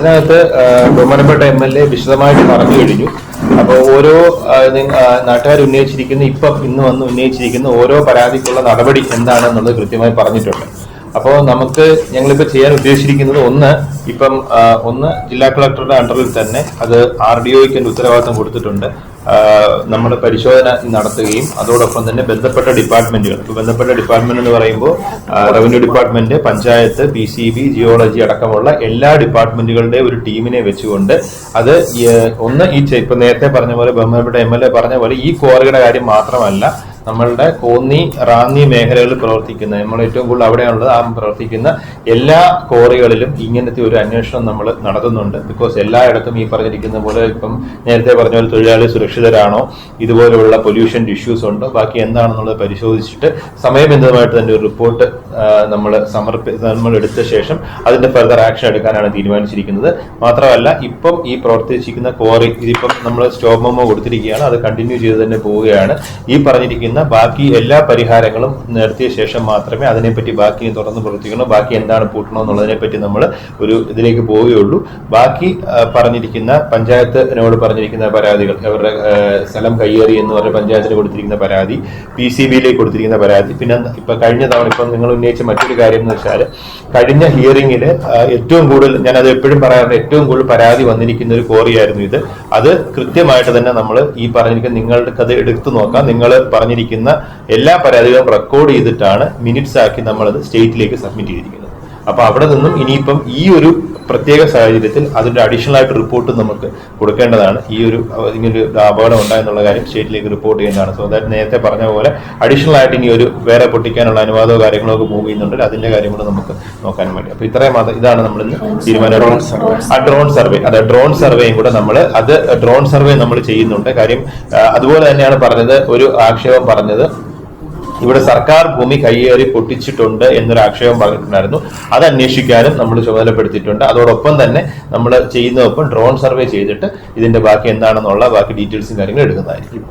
അതിനകത്ത് ബഹുമാനപ്പെട്ട MLA വിശദമായിട്ട് പറഞ്ഞു കഴിഞ്ഞു. അപ്പോൾ ഓരോ നാട്ടുകാർ ഉന്നയിച്ചിരിക്കുന്ന ഇന്ന് വന്ന് ഉന്നയിച്ചിരിക്കുന്ന ഓരോ പരാതിക്കുള്ള നടപടി എന്താണെന്നുള്ളത് കൃത്യമായി പറഞ്ഞിട്ടുണ്ട്. അപ്പോൾ ഞങ്ങളിപ്പോൾ ചെയ്യാൻ ഉദ്ദേശിച്ചിരിക്കുന്നത് ഒന്ന് ജില്ലാ കളക്ടറുടെ അണ്ടറിൽ തന്നെ അത് RDOയ്ക്ക് ഉത്തരവാദിത്തം കൊടുത്തിട്ടുണ്ട്. നമ്മൾ പരിശോധന നടത്തുകയും അതോടൊപ്പം തന്നെ ബന്ധപ്പെട്ട ഡിപ്പാർട്ട്മെന്റുകൾ, ഇപ്പോൾ ബന്ധപ്പെട്ട ഡിപ്പാർട്ട്മെന്റ് എന്ന് പറയുമ്പോൾ revenue department, panchayat, PCB, geology അടക്കമുള്ള എല്ലാ ഡിപ്പാർട്ട്മെന്റുകളുടെ ഒരു ടീമിനെ വെച്ചുകൊണ്ട് അത് ഇപ്പൊ നേരത്തെ പറഞ്ഞ പോലെ ബഹുമാനപ്പെട്ട MLA പറഞ്ഞ പോലെ ഈ ക്വാറിയുടെ കാര്യം മാത്രമല്ല, നമ്മളുടെ കോന്നി, റാന്നി മേഖലകളിൽ പ്രവർത്തിക്കുന്ന, നമ്മൾ ഏറ്റവും കൂടുതൽ അവിടെയുള്ളത് പ്രവർത്തിക്കുന്ന എല്ലാ ക്വാറികളിലും ഇങ്ങനത്തെ ഒരു അന്വേഷണം നമ്മൾ നടത്തുന്നുണ്ട്. ബിക്കോസ് എല്ലായിടത്തും ഈ പറഞ്ഞിരിക്കുന്ന പോലെ ഇപ്പം നേരത്തെ പറഞ്ഞ പോലെ തൊഴിലാളി സുരക്ഷിതരാണോ, ഇതുപോലെയുള്ള പൊല്യൂഷൻ ഇഷ്യൂസ് ഉണ്ടോ, ബാക്കി എന്താണെന്നുള്ളത് പരിശോധിച്ചിട്ട് സമയബന്ധിതമായിട്ട് തന്നെ ഒരു റിപ്പോർട്ട് നമ്മൾ എടുത്ത ശേഷം അതിന്റെ ഫർദർ ആക്ഷൻ എടുക്കാനാണ് തീരുമാനിച്ചിരിക്കുന്നത്. മാത്രമല്ല ഇപ്പം ഈ പ്രവർത്തിച്ചിരിക്കുന്ന ക്വാറി ഇതിപ്പം നമ്മൾ സ്റ്റോപ്പ് മെമ്മോ കൊടുത്തിരിക്കുകയാണ്, അത് കണ്ടിന്യൂ ചെയ്ത് തന്നെ പോവുകയാണ്. ഈ പറഞ്ഞിരിക്കുന്ന ബാക്കി എല്ലാ പരിഹാരങ്ങളും നടത്തിയ ശേഷം മാത്രമേ അതിനെപ്പറ്റി ബാക്കി തുറന്ന് പ്രവർത്തിക്കണോ, ബാക്കി എന്താണ് പൂട്ടണോ എന്നുള്ളതിനെ പറ്റി നമ്മൾ ഒരു ഇതിലേക്ക് പോവുകയുള്ളൂ. ബാക്കി പറഞ്ഞിരിക്കുന്ന പഞ്ചായത്തിനോട് പറഞ്ഞിരിക്കുന്ന പരാതികൾ, അവരുടെ സ്ഥലം കയ്യേറി എന്ന് പറഞ്ഞ പഞ്ചായത്തിന് കൊടുത്തിരിക്കുന്ന പരാതി, PCBയിലേക്ക് കൊടുത്തിരിക്കുന്ന പരാതി, പിന്നെ ഇപ്പൊ കഴിഞ്ഞ തവണ ഇപ്പം നിങ്ങൾ ഉന്നയിച്ച മറ്റൊരു കാര്യം എന്ന് വെച്ചാൽ കഴിഞ്ഞ ഹിയറിംഗിൽ ഏറ്റവും കൂടുതൽ, ഞാനത് എപ്പോഴും പറയാറുണ്ട്, ഏറ്റവും കൂടുതൽ പരാതി വന്നിരിക്കുന്ന ഒരു ക്വാറിയായിരുന്നു ഇത്. അത് കൃത്യമായിട്ട് തന്നെ നമ്മൾ ഈ പറഞ്ഞിരിക്കുന്ന നിങ്ങൾക്ക് അത് എടുത്തു നോക്കാം. നിങ്ങൾ പറഞ്ഞിരിക്കുന്ന എല്ലാ പരാതികളും റെക്കോർഡ് ചെയ്തിട്ടാണ് മിനിറ്റ്സ് ആക്കി നമ്മളത് സ്റ്റേറ്റിലേക്ക് സബ്മിറ്റ് ചെയ്തിരിക്കുന്നത്. അപ്പൊ അവിടെ നിന്നും ഇനിയിപ്പം ഈ ഒരു പ്രത്യേക സാഹചര്യത്തിൽ അതിന്റെ അഡീഷണൽ ആയിട്ട് റിപ്പോർട്ട് നമുക്ക് കൊടുക്കേണ്ടതാണ്. ഇങ്ങനൊരു അപകടം ഉണ്ടായെന്നുള്ള കാര്യം സ്റ്റേറ്റിലേക്ക് റിപ്പോർട്ട് ചെയ്യുന്നതാണ്. സോ ദാറ്റ് നേരത്തെ പറഞ്ഞ പോലെ അഡീഷണൽ ആയിട്ട് ഇനി ഒരു വേറെ പൊട്ടിക്കാനുള്ള അനുവാദമോ കാര്യങ്ങളോ ഒക്കെ മൂവ് ചെയ്യുന്നുണ്ടെങ്കിൽ അതിന്റെ കാര്യം കൂടെ നമുക്ക് നോക്കാൻ വേണ്ടി. അപ്പൊ ഇതാണ് നമ്മൾ ഇന്ന് തീരുമാനം. ഡ്രോൺ സർവേയും കൂടെ ഡ്രോൺ സർവേ നമ്മൾ ചെയ്യുന്നുണ്ട്. കാര്യം അതുപോലെ തന്നെയാണ് പറഞ്ഞത്, ഒരു ആക്ഷേപം പറഞ്ഞത് ഇവിടെ സർക്കാർ ഭൂമി കയ്യേറി പൊട്ടിച്ചിട്ടുണ്ട് എന്നൊരു ആക്ഷേപം പറഞ്ഞിട്ടുണ്ടായിരുന്നു. അത് അന്വേഷിക്കാനും നമ്മൾ ചുമതലപ്പെടുത്തിയിട്ടുണ്ട്. അതോടൊപ്പം തന്നെ നമ്മൾ ചെയ്യുന്നതൊപ്പം ഡ്രോൺ സർവേ ചെയ്തിട്ട് ഇതിന്റെ ബാക്കി എന്താണെന്നുള്ള ബാക്കി ഡീറ്റെയിൽസും കാര്യങ്ങളും എടുക്കുന്നതായിരിക്കും.